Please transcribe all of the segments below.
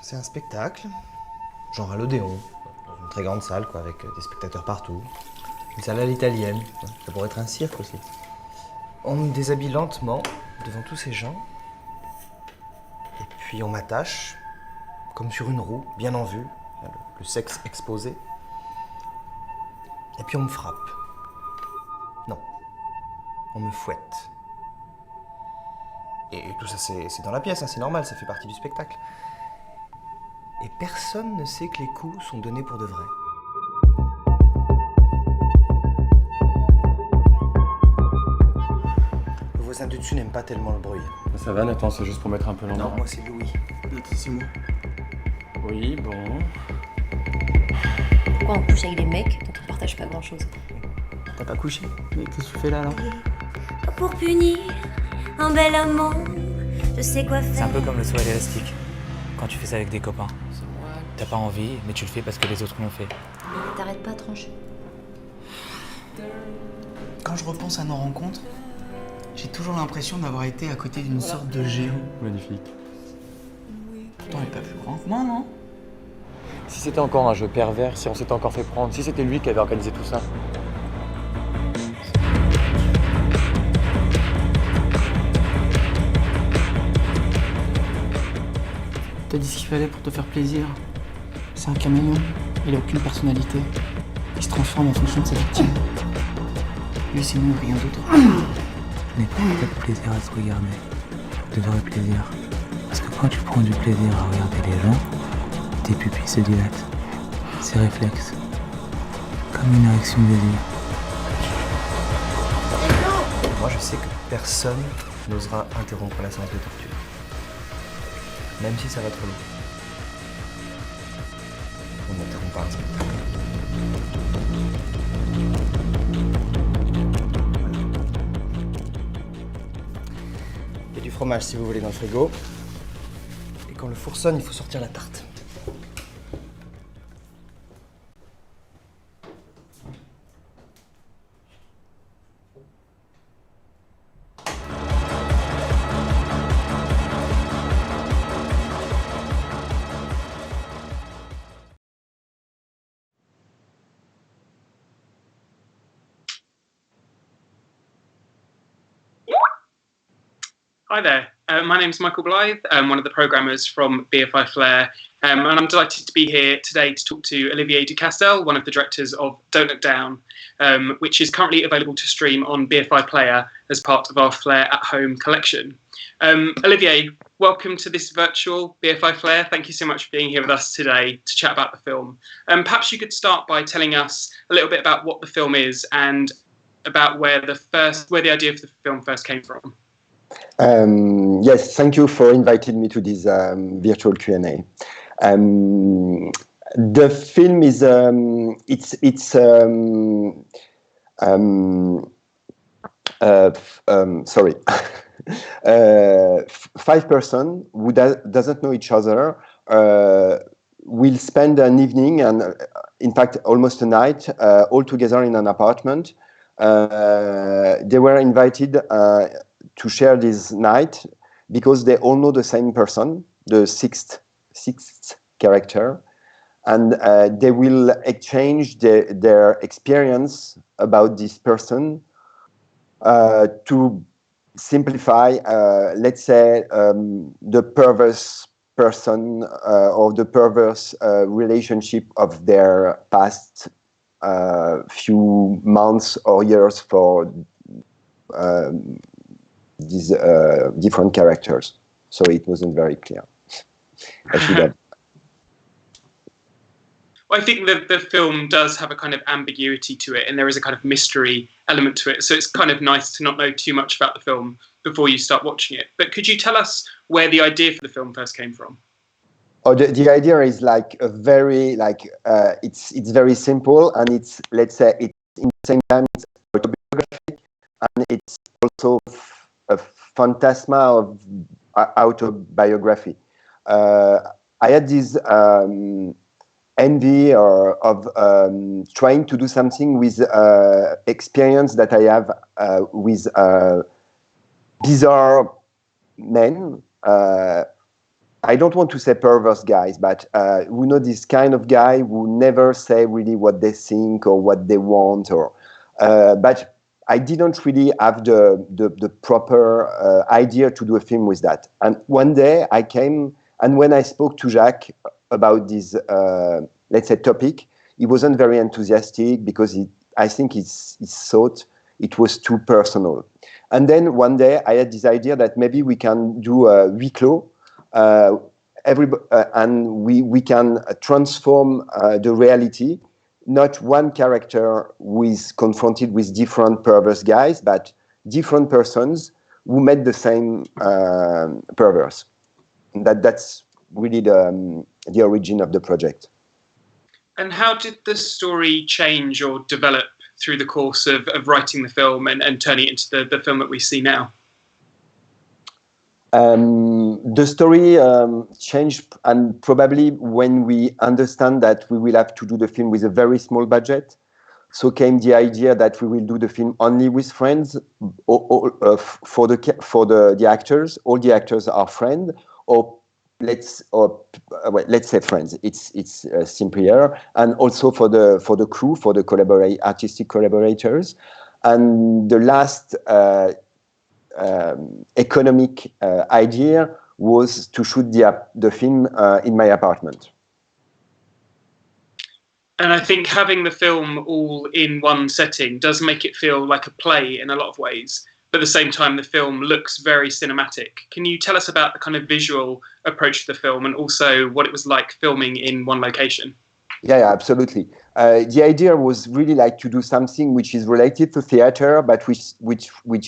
C'est un spectacle, genre à l'Odéon, dans une très grande salle, quoi, avec des spectateurs partout. Une salle à l'italienne, ça pourrait être un cirque aussi. On me déshabille lentement devant tous ces gens, et puis on m'attache, comme sur une roue, bien en vue, le sexe exposé. Et puis on me frappe. Non, on me fouette. Et tout ça, c'est dans la pièce, hein, c'est normal, ça fait partie du spectacle. Et personne ne sait que les coups sont donnés pour de vrai. Le voisin du dessus n'aime pas tellement le bruit. Ça va Nathan, c'est juste pour mettre un peu l'ambiance. Non, moi c'est Louis. Nathan, c'est moi. Oui, bon... Pourquoi on couche avec des mecs dont on partage pas grand-chose? T'as pas couché? Mais qu'est-ce que tu fais là, alors? Pour punir un bel amant, je sais quoi faire. C'est un peu comme le saut à l'élastique. Quand tu fais ça avec des copains. T'as pas envie, mais tu le fais parce que les autres l'ont fait. T'arrêtes pas de trancher. Quand je repense à nos rencontres, j'ai toujours l'impression d'avoir été à côté d'une sorte de géant. Magnifique. Pourtant, il est pas plus grand que moi, non? Si c'était encore un jeu pervers, si on s'était encore fait prendre, si c'était lui qui avait organisé tout ça. T'as dit ce qu'il fallait pour te faire plaisir. C'est un caméléon, il a aucune personnalité. Il se transforme en fonction de sa victime. Lui, c'est nous, rien d'autre. Je n'ai pas de plaisir à se regarder. De vrai plaisir. Parce que quand tu prends du plaisir à regarder les gens, tes pupilles se dilatent. C'est réflexe. Comme une réaction de désir. Moi je sais que personne n'osera interrompre la séance de torture. Même si ça va trop loin. On n'interrompt pas un spectacle. Il y a du fromage si vous voulez dans le frigo. Et quand le four sonne, il faut sortir la tarte. Hi there, my name's Michael Blyth. I'm one of the programmers from BFI Flare, and I'm delighted to be here today to talk to Olivier Ducastel, one of the directors of Don't Look Down, which is currently available to stream on BFI Player as part of our Flare at Home collection. Olivier, welcome to this virtual BFI Flare. Thank you so much for being here with us today to chat about the film. Perhaps you could start by telling us a little bit about what the film is and about where the idea for the film first came from. Yes, thank you for inviting me to this virtual Q&A. The film is sorry, 5 persons who doesn't know each other will spend an evening and, in fact, almost a night all together in an apartment. They were invited to share this night because they all know the same person, the sixth character, and they will exchange their experience about this person to simplify, let's say, the perverse person or the perverse relationship of their past few months or years for these different characters. So it wasn't very clear. I should have. Well, I think the film does have a kind of ambiguity to it, and there is a kind of mystery element to it. So it's kind of nice to not know too much about the film before you start watching it. But could you tell us where the idea for the film first came from? Oh, the idea is like a very it's very simple, and it's, let's say, it's in the same time it's autobiographic, and it's also a phantasma of autobiography. I had this envy of trying to do something with experience that I have with bizarre men I don't want to say perverse guys, but we know this kind of guy who never say really what they think or what they want, or but I didn't really have the proper idea to do a film with that. And one day I came, and when I spoke to Jacques about this, let's say, topic, he wasn't very enthusiastic because I think he thought it was too personal. And then one day I had this idea that maybe we can do a huis clos, and we can transform the reality. Not one character who is confronted with different perverse guys, but different persons who met the same perverse. That's really the origin of the project. And how did the story change or develop through the course of writing the film and turning it into the film that we see now? The story changed, and probably when we understand that we will have to do the film with a very small budget, so came the idea that we will do the film only with friends, for the actors. All the actors are friends, or let's say friends. It's simpler, and also for the crew, for the artistic collaborators, and the last. Economic idea was to shoot the film in my apartment. And I think having the film all in one setting does make it feel like a play in a lot of ways, but at the same time the film looks very cinematic. Can you tell us about the kind of visual approach to the film and also what it was like filming in one location? Yeah, absolutely. The idea was really like to do something which is related to theater, but which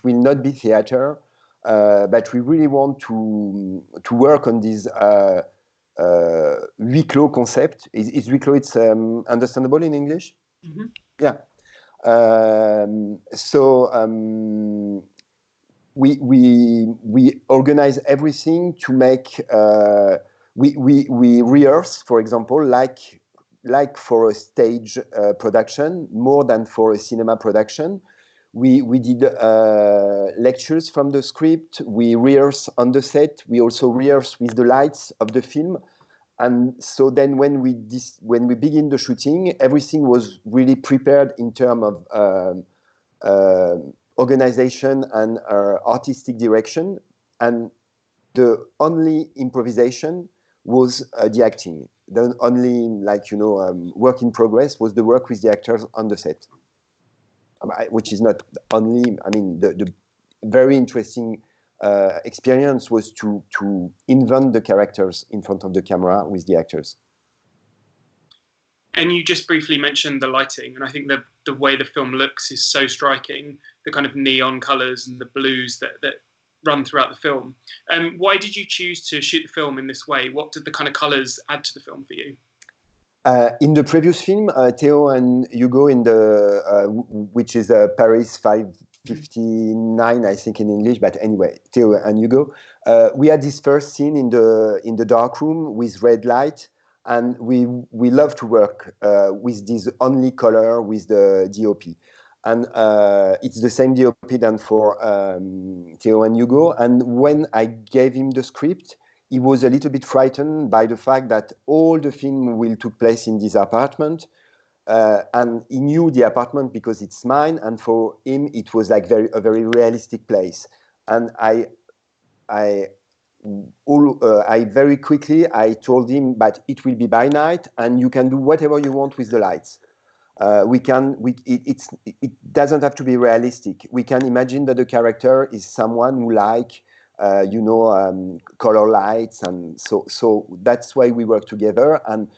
will not be theater. But we really want to work on this huis clos concept. Is huis clos? It's understandable in English? Mm-hmm. Yeah. We organize everything to make. We rehearse, for example, like for a stage production, more than for a cinema production. We did lectures from the script. We rehearse on the set. We also rehearse with the lights of the film. And so then when we begin the shooting, everything was really prepared in terms of organization and artistic direction. And the only improvisation was the acting. The only, work in progress was the work with the actors on the set, which is not only. I mean, the very interesting experience was to invent the characters in front of the camera with the actors. And you just briefly mentioned the lighting, and I think the way the film looks is so striking. The kind of neon colours and the blues that run throughout the film. Why did you choose to shoot the film in this way? What did the kind of colours add to the film for you? In the previous film, Theo and Hugo, which is Paris 559, I think in English, but anyway, Theo and Hugo, we had this first scene in the dark room with red light, and we love to work with this only color with the DOP. And it's the same DOP than for Theo and Hugo. And when I gave him the script, he was a little bit frightened by the fact that all the film will take place in this apartment. And he knew the apartment because it's mine. And for him, it was like a very realistic place. And I very quickly, I told him, but it will be by night and you can do whatever you want with the lights. It doesn't have to be realistic. We can imagine that the character is someone who color lights, and so that's why we work together. And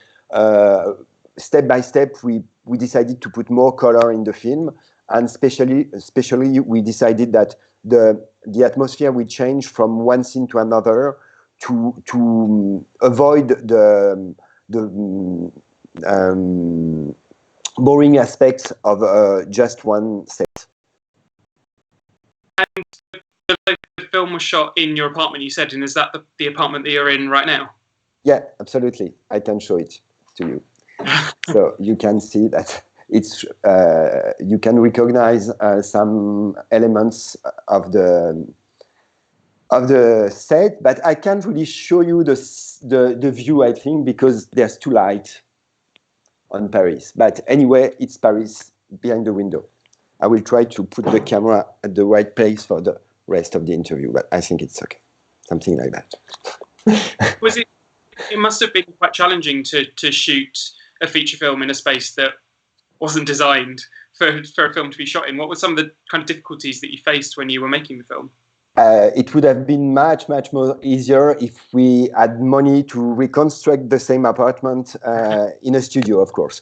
step by step, we decided to put more color in the film, and especially we decided that the atmosphere will change from one scene to another to avoid the boring aspects of just one set. And the film was shot in your apartment, you said, and is that the apartment that you're in right now? Yeah, absolutely. I can show it to you. So you can see that it's. You can recognize some elements of of the set, but I can't really show you the view, I think, because there's too light on Paris. But anyway, it's Paris behind the window. I will try to put the camera at the right place for the rest of the interview, but I think it's okay. Something like that. Was it? It must have been quite challenging to shoot a feature film in a space that wasn't designed for a film to be shot in. What were some of the kind of difficulties that you faced when you were making the film? It would have been much more easier if we had money to reconstruct the same apartment in a studio, of course.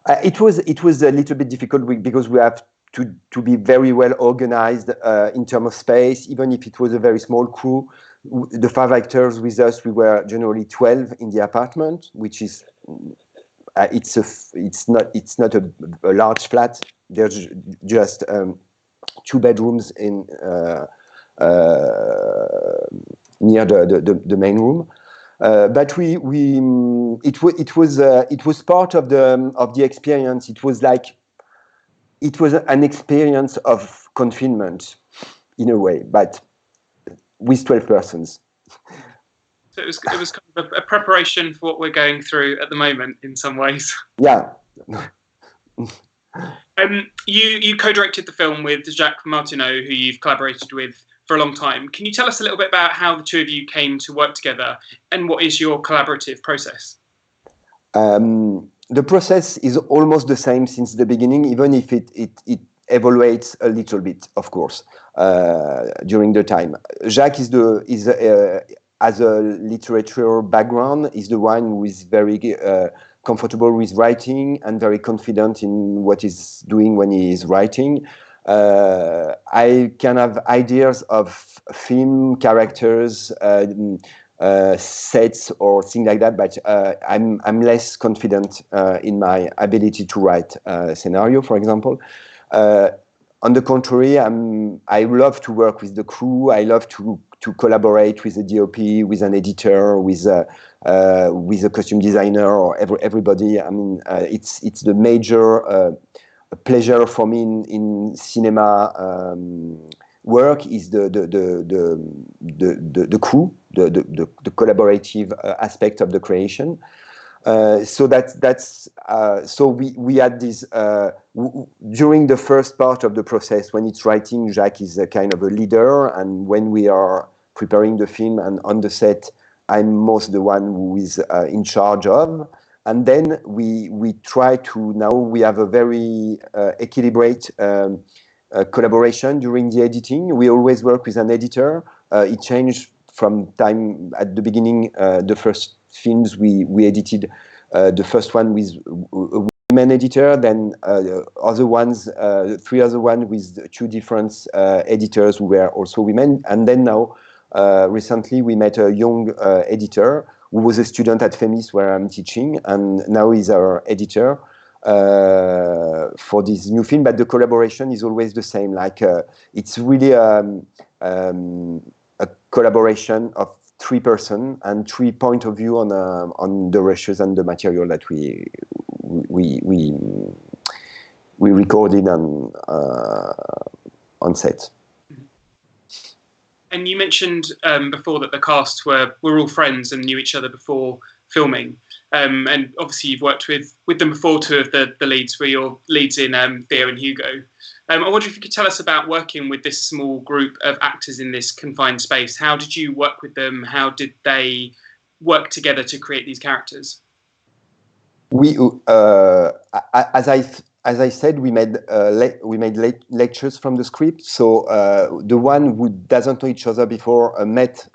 It was a little bit difficult because we have to be very well organized in terms of space, even if it was a very small crew. The 5 actors with us, we were generally 12 in the apartment, which is it's not a large flat. There's just 2 bedrooms in near the main room. But it was part of the experience. It was an experience of confinement in a way, but with 12 persons. So it was kind of a preparation for what we're going through at the moment in some ways. Yeah. You co-directed the film with Jacques Martineau, who you've collaborated with for a long time. Can you tell us a little bit about how the two of you came to work together and what is your collaborative process? The process is almost the same since the beginning, even if it evaluates a little bit, of course, during the time. Jacques has a literature background, is the one who is very comfortable with writing and very confident in what he's doing when he is writing. I can have ideas of film characters, sets or things like that, but I'm less confident in my ability to write a scenario, for example. On the contrary, I love to work with the crew. I love to collaborate with a DOP, with an editor, with a costume designer, or everybody. I mean, it's the major pleasure for me in cinema work is the crew, the collaborative aspect of the creation. So we had this during the first part of the process. When it's writing, Jacques is a kind of a leader, and when we are preparing the film and on the set, I'm most the one who is in charge of. And then we try to, now we have a very equilibrated collaboration during the editing. We always work with an editor. It changed from time at the beginning. The first films we edited, the first one with a women editor, then other ones, 3 other ones with 2 different editors who were also women. And then now, recently we met a young editor who was a student at FEMIS where I'm teaching, and now he's our editor for this new film. But the collaboration is always the same. Like it's really a collaboration of 3 persons and 3 point of view on the rushes and the material that we recorded on set. And you mentioned before that the cast were all friends and knew each other before filming. And obviously you've worked with them before. 2 of the leads were your leads in Theo and Hugo. I wonder if you could tell us about working with this small group of actors in this confined space. How did you work with them? How did they work together to create these characters? We, as I said, we made lectures from the script. So the one who doesn't know each other before met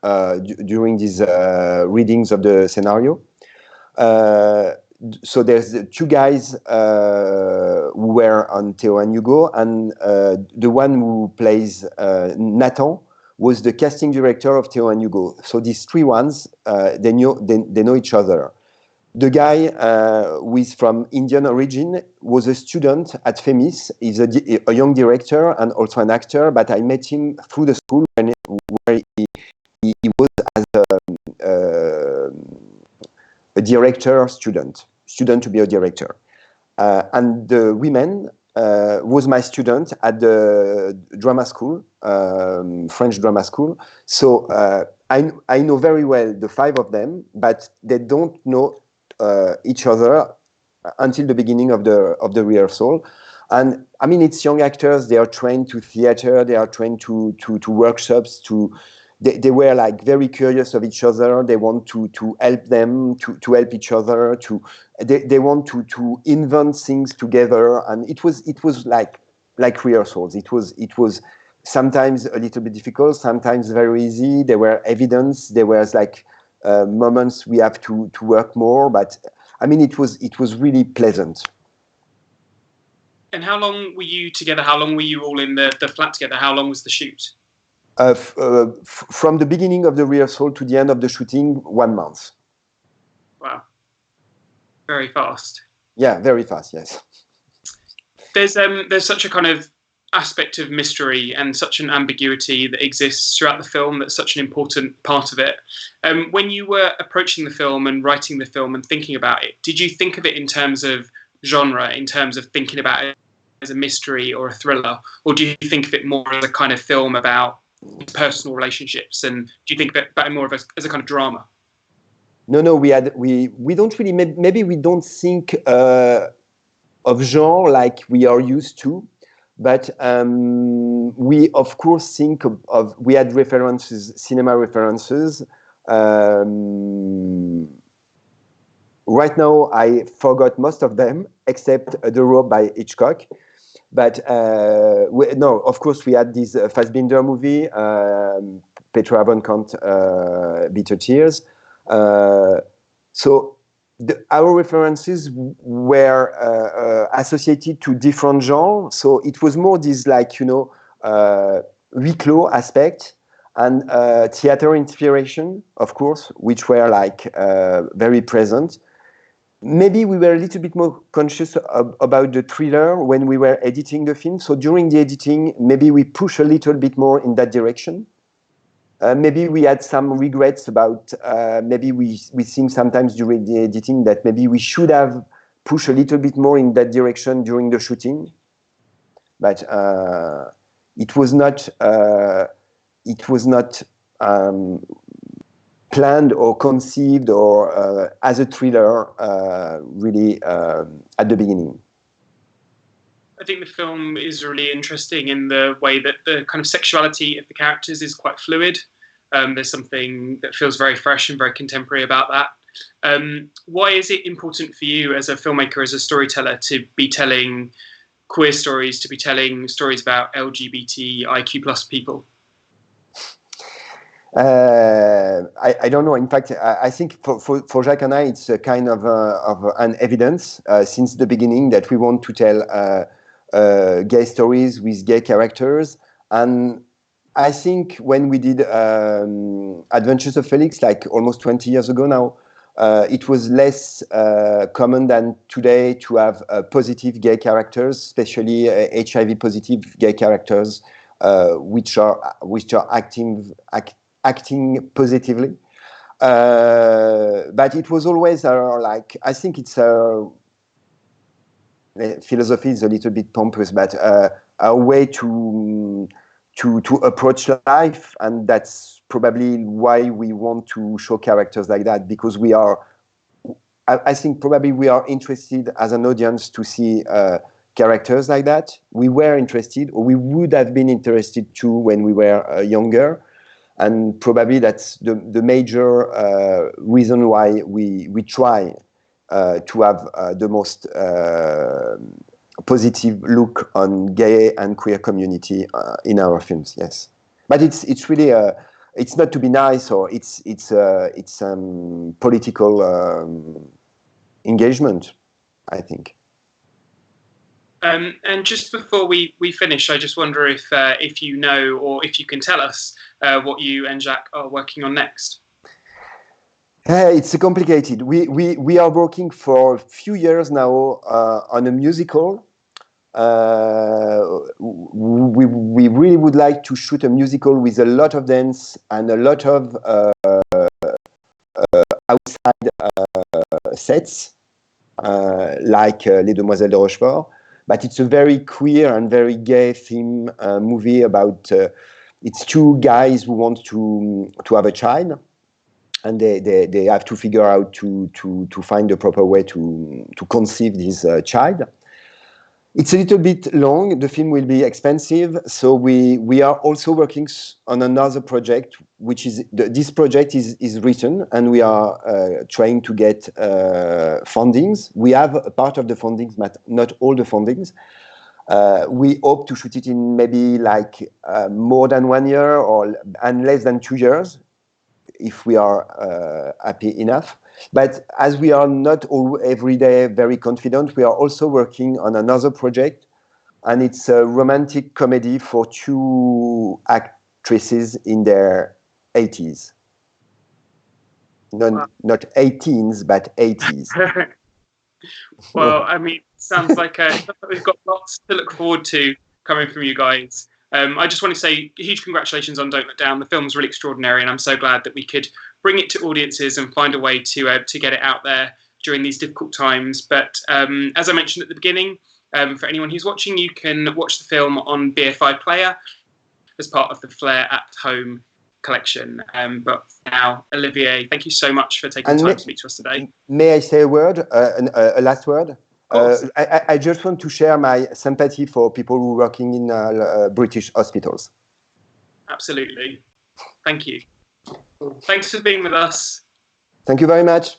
during these readings of the scenario. So there's 2 guys who were on Theo and Hugo, and the one who plays Nathan was the casting director of Theo and Hugo. So these 3 ones, they know each other. The guy who is from Indian origin was a student at FEMIS. He's a young director and also an actor, but I met him through the school where he was as a director student to be a director. And the women, was my student at the drama school, French drama school. So I know very well the 5 of them, but they don't know each other until the beginning of the rehearsal. And I mean, it's young actors. They are trained to theater. They are trained to workshops. They were like very curious of each other. They want to help them, to help each other. They want to invent things together. And it was like rehearsals. It was sometimes a little bit difficult, sometimes very easy. There were evidence. There was like moments we have to work more. But I mean, it was really pleasant. And how long were you together? How long were you all in the flat together? How long was the shoot? From the beginning of the rehearsal to the end of the shooting, 1 month. Wow. Very fast. Yeah, very fast, yes. There's such a kind of aspect of mystery and such an ambiguity that exists throughout the film that's such an important part of it. When you were approaching the film and writing the film and thinking about it, did you think of it in terms of genre, in terms of thinking about it as a mystery or a thriller, or do you think of it more as a kind of film about personal relationships, and do you think about it more as a kind of drama? No, we don't really, maybe we don't think of genre like we are used to, but we of course think of we had references, cinema references. Right now, I forgot most of them, except The Rope by Hitchcock. But no, of course, we had this Fassbinder movie, Petra von Kant, Bitter Tears. So our references were associated to different genres. So it was more this, like, huis clos aspect, and theater inspiration, of course, which were like very present. Maybe we were a little bit more conscious about the thriller when we were editing the film. So during the editing, maybe we push a little bit more in that direction. Maybe we had some regrets about, maybe we think sometimes during the editing that maybe we should have pushed a little bit more in that direction during the shooting. But it was not planned or conceived or as a thriller really at the beginning. I think the film is really interesting in the way that the kind of sexuality of the characters is quite fluid. There's something that feels very fresh and very contemporary about that. Why is it important for you as a filmmaker, as a storyteller, to be telling queer stories, to be telling stories about LGBTIQ plus people? I don't know. In fact, I think for Jacques and I, it's a kind of an evidence since the beginning that we want to tell gay stories with gay characters. And I think when we did Adventures of Felix, like almost 20 years ago now, it was less common than today to have positive gay characters, especially HIV positive gay characters, which are acting positively, but it was always like, I think it's philosophy is a little bit pompous, but a way to approach life, and that's probably why we want to show characters like that, because we are, I think probably we are interested as an audience to see characters like that. We were interested, or we would have been interested too when we were younger. And probably that's the major reason why we try to have the most positive look on gay and queer community in our films. Yes, but it's really it's not to be nice, or it's political engagement, I think. And just before we finish, I just wonder if you know, or if you can tell us what you and Jacques are working on next. It's complicated. We are working for a few years now on a musical. We really would like to shoot a musical with a lot of dance and a lot of outside sets, like Les Demoiselles de Rochefort. but it's a very queer and very gay theme movie about it's two guys who want to have a child, and they have to figure out to find the proper way to conceive this child. It's a little bit long. The film will be expensive, so we are also working on another project, which is this project is written, and we are trying to get fundings. We have a part of the fundings, but not all the fundings. We hope to shoot it in maybe like more than 1 year and less than 2 years, if we are happy enough. But as we are not every day very confident, we are also working on another project, and it's a romantic comedy for two actresses in their 80s. Not 18s, but 80s. Well, I mean, sounds like we've got lots to look forward to coming from you guys. I just want to say huge congratulations on Don't Look Down. The film's really extraordinary, and I'm so glad that we could bring it to audiences and find a way to get it out there during these difficult times. But as I mentioned at the beginning, for anyone who's watching, you can watch the film on BFI Player as part of the Flare at Home collection. But now, Olivier, thank you so much for taking the time to speak to us today. May I say a word, a last word? I just want to share my sympathy for people who are working in British hospitals. Absolutely. Thank you. Thanks for being with us. Thank you very much.